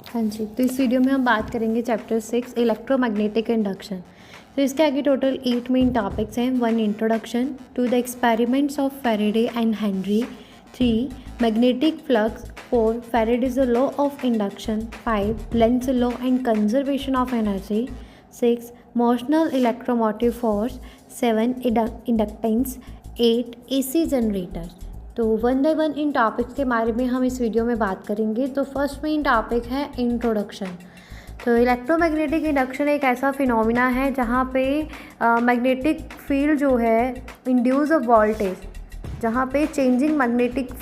हाँ जी, तो इस वीडियो में हम बात करेंगे चैप्टर 6 इलेक्ट्रोमैग्नेटिक इंडक्शन। तो इसके आगे टोटल 8 मेन टॉपिक्स हैं। 1 introduction to the experiments of Faraday and Henry. 3 magnetic flux. 4 Faraday's law of induction. 5 Lenz law and conservation of energy. 6 motional electromotive force. 7 inductance. 8 AC generator. तो one by one इन topics के बारे में हम इस video में बात करेंगे। तो फर्स्ट मेन टॉपिक है इंट्रोडक्शन। तो इलेक्ट्रोमैग्नेटिक इंडक्शन एक ऐसा फिनोमिना है जहाँ पे मैग्नेटिक फील्ड जो है इंड्यूस अ वोल्टेज, जहाँ पे changing magnetic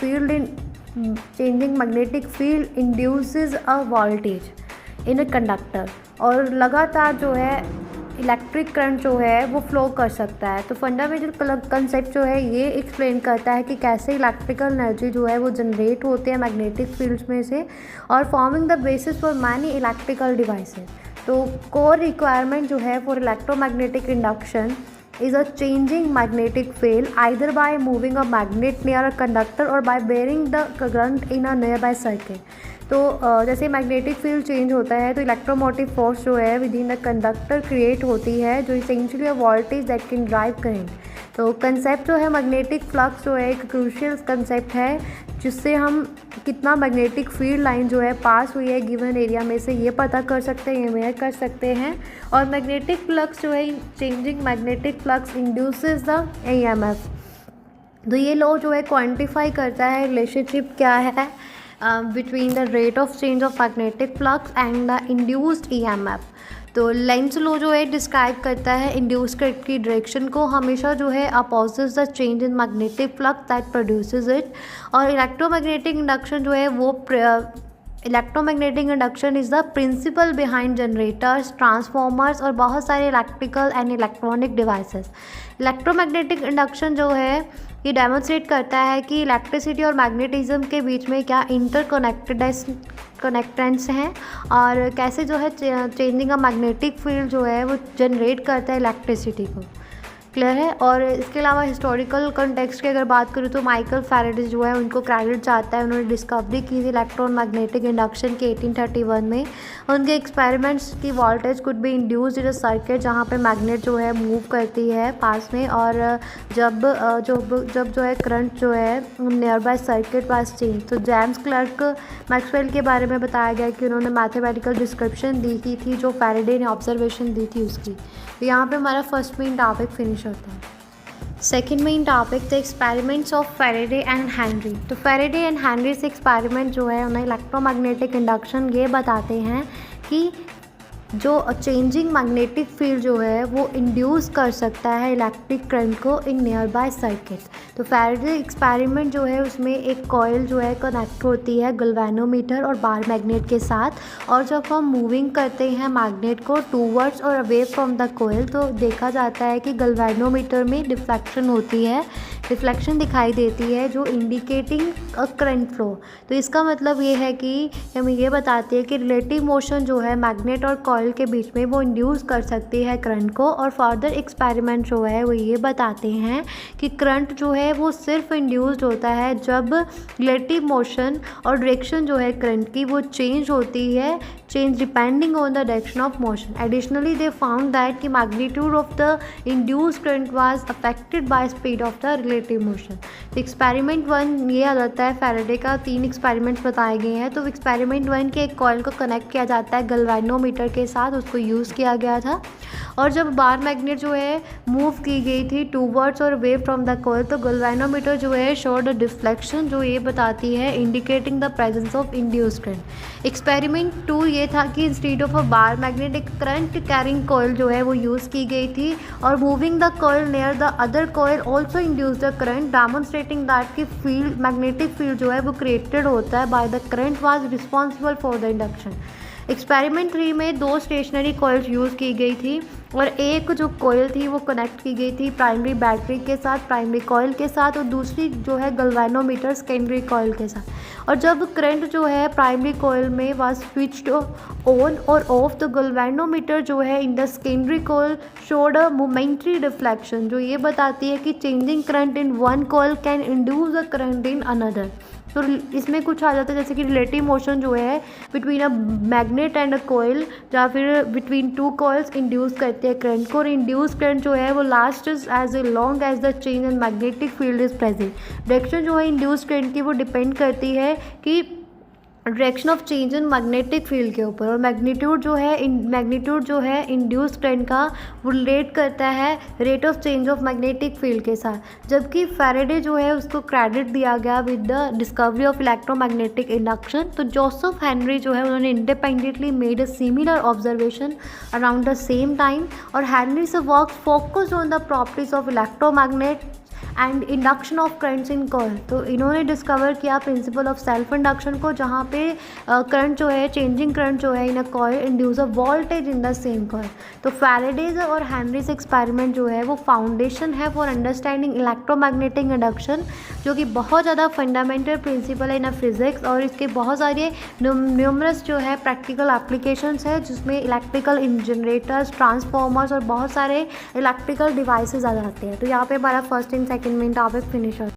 field induces a voltage in a conductor, और लगातार जो है इलेक्ट्रिक करंट जो है वो फ्लो कर सकता है। तो फंडामेंटल कंसेप्ट जो है ये एक्सप्लेन करता है कि कैसे इलेक्ट्रिकल एनर्जी जो है वो जनरेट होते हैं मैग्नेटिक फील्ड्स में से, और forming the basis for many electrical devices. तो कोर रिक्वायरमेंट जो है for electromagnetic induction is a changing magnetic field either by moving a magnet near a conductor or by bearing the current in a nearby circuit। तो जैसे magnetic field change होता है तो electromotive force जो है with in the conductor create होती है, जो essentially a voltage that can drive current. तो कंसेप्ट जो है मैग्नेटिक फ्लक्स जो है एक क्रूशियल कंसेप्ट है, जिससे हम कितना मैग्नेटिक फील्ड लाइन जो है पास हुई है गिवन एरिया में से ये पता कर सकते हैं, ये मेजर कर सकते हैं। और मैग्नेटिक फ्लक्स जो है changing magnetic flux induces the EMF। तो ये लॉ जो है क्वांटिफाई करता है रिलेशनशिप क्या है between the rate of change of magnetic flux and the induced EMF। तो लेंज लॉ जो है डिस्क्राइब करता है इंड्यूस करंट की डायरेक्शन को हमेशा जो है opposite the change in magnetic flux that produces it. और इलेक्ट्रोमैग्नेटिक इंडक्शन जो है वो electromagnetic induction is the principle behind generators, transformers और बहुत सारे electrical and electronic devices. Electromagnetic induction जो है ये डेमोन्स्ट्रेट करता है कि इलेक्ट्रिसिटी और मैग्नेटिज्म के बीच में क्या कनेक्टेंस हैं, और कैसे जो है चेंजिंग अ मैग्नेटिक फील्ड जो है वो जनरेट करता है इलेक्ट्रिसिटी को। क्लियर है। और इसके अलावा हिस्टोरिकल कॉन्टेक्स्ट की अगर बात करूँ तो माइकल फैराडे जो है उनको क्रेडिट जाता है, उन्होंने डिस्कवरी की थी इलेक्ट्रॉन मैग्नेटिक इंडक्शन के 1831 में। उनके एक्सपेरिमेंट्स की voltage could be induced in a circuit जहाँ पे मैग्नेट जो है मूव करती है पास में, और जब जो है करंट जो है near by circuit pass change. तो जेम्स क्लर्क मैक्सवेल के बारे में बताया गया कि उन्होंने मैथमेटिकल डिस्क्रिप्शन दी की थी जो फैराडे ने ऑब्जर्वेशन दी थी उसकी। तो यहाँ पे हमारा फर्स्ट मेन टॉपिक फिनिश होता है। Second main topic the experiments of Faraday and Henry. तो फैराडे एंड हेनरी से एक्सपेरिमेंट जो है उन्हें इलेक्ट्रोमैग्नेटिक इंडक्शन ये बताते हैं कि जो चेंजिंग मैग्नेटिक फील्ड जो है वो इंड्यूस कर सकता है इलेक्ट्रिक करंट को इन नियर बाय सर्किट। तो फैराडे एक्सपेरिमेंट जो है उसमें एक कॉइल जो है कनेक्ट होती है गैल्वेनोमीटर और बार मैग्नेट के साथ, और जब हम मूविंग करते हैं मैग्नेट को टूवर्ड्स और अवे फ्रॉम द कॉइल तो देखा जाता है कि गैल्वेनोमीटर में डिफ्लेक्शन होती है, रिफ्लेक्शन दिखाई देती है जो इंडिकेटिंग अ करंट फ्लो। तो इसका मतलब ये है कि हमें ये बताती है कि रिलेटिव मोशन जो है मैग्नेट और कॉइल के बीच में वो इंड्यूस कर सकती है करंट को। और फर्दर एक्सपेरिमेंट जो है वो ये बताते हैं कि करंट जो है वो सिर्फ इंड्यूस्ड होता है जब रिलेटिव मोशन और डायरेक्शन जो है करंट की वो चेंज होती है, change depending on the direction of motion. Additionally they found that कि magnitude of the induced current was affected by speed of the relative motion. तो एक्सपेरिमेंट 1 ये आ जाता है फैराडे का 3 एक्सपेरिमेंट्स बताए गए हैं। तो एक्सपेरिमेंट 1 के एक कॉइल को कनेक्ट किया जाता है गैल्वेनोमीटर के साथ, उसको यूज़ किया गया था। और जब बार मैग्नेट जो है मूव की गई थी टूवर्ड्स और अवे फ्रॉम द कॉइल तो गैल्वेनोमीटर जो है शोड डिफ्लेक्शन जो ये बताती है indicating the presence of induced current. Experiment 2 ये था कि instead of a bar magnet एक करंट कैरिंग कॉइल जो है वो यूज़ की गई थी, और moving the coil near the other coil also induce the current, demonstrating that कि फील्ड मैग्नेटिक फील्ड जो है वो क्रिएटेड होता है by the current was responsible for the induction. Experiment 3 में 2 स्टेशनरी कॉइल्स यूज़ की गई थी, और एक जो कॉइल थी वो कनेक्ट की गई थी प्राइमरी बैटरी के साथ, प्राइमरी कॉइल के साथ, और दूसरी जो है गैल्वेनोमीटर सेकेंडरी कॉइल के साथ। और जब करंट जो है प्राइमरी कॉइल में वाज स्विच्ड ऑन और ऑफ तो गैल्वेनोमीटर जो है in the secondary coil showed a momentary deflection जो ये बताती है कि changing current in one coil can induce the current in another. तो इसमें कुछ आ जाता है जैसे कि रिलेटिव मोशन जो है between a magnet and a coil, या फिर बिटवीन टू कॉइल्स इंड्यूस करते हैं करंट को, और इंड्यूस करंट जो है वो last as long as the change in magnetic field is present. Direction जो है इंड्यूस करंट की वो डिपेंड करती है कि direction of change in magnetic field के ऊपर, और मैग्नीट्यूड जो है इंड्यूस करंट का वो रिलेट करता है rate of change of magnetic field के साथ। जबकि फैराडे जो है उसको क्रेडिट दिया गया with the discovery of electromagnetic induction. तो जोसेफ हेनरी जो है उन्होंने independently made a similar observation around the same time, और हेनरी से work focused on the properties of electromagnet and induction of currents in coil. तो इन्होंने discover किया principle of self induction को, जहाँ पे करंट जो है, चेंजिंग करंट जो है in a coil induce a voltage in the same coil. तो फैराडेज और हेनरीज एक्सपेरिमेंट जो है वो फाउंडेशन है फॉर अंडरस्टैंडिंग इलेक्ट्रोमैग्नेटिक इंडक्शन, जो कि बहुत ज़्यादा फंडामेंटल प्रिंसिपल है इन फिजिक्स, और इसके बहुत सारे न्यूमरस जो है प्रैक्टिकल एप्लीकेशंस है, जिसमें इलेक्ट्रिकल जनरेटर्स, ट्रांसफॉर्मर्स और बहुत सारे इलेक्ट्रिकल डिवाइसेज आ जाते हैं। तो यहाँ पे हमारा फर्स्ट एंड सेकंड में टॉपिक फिनिश होता है।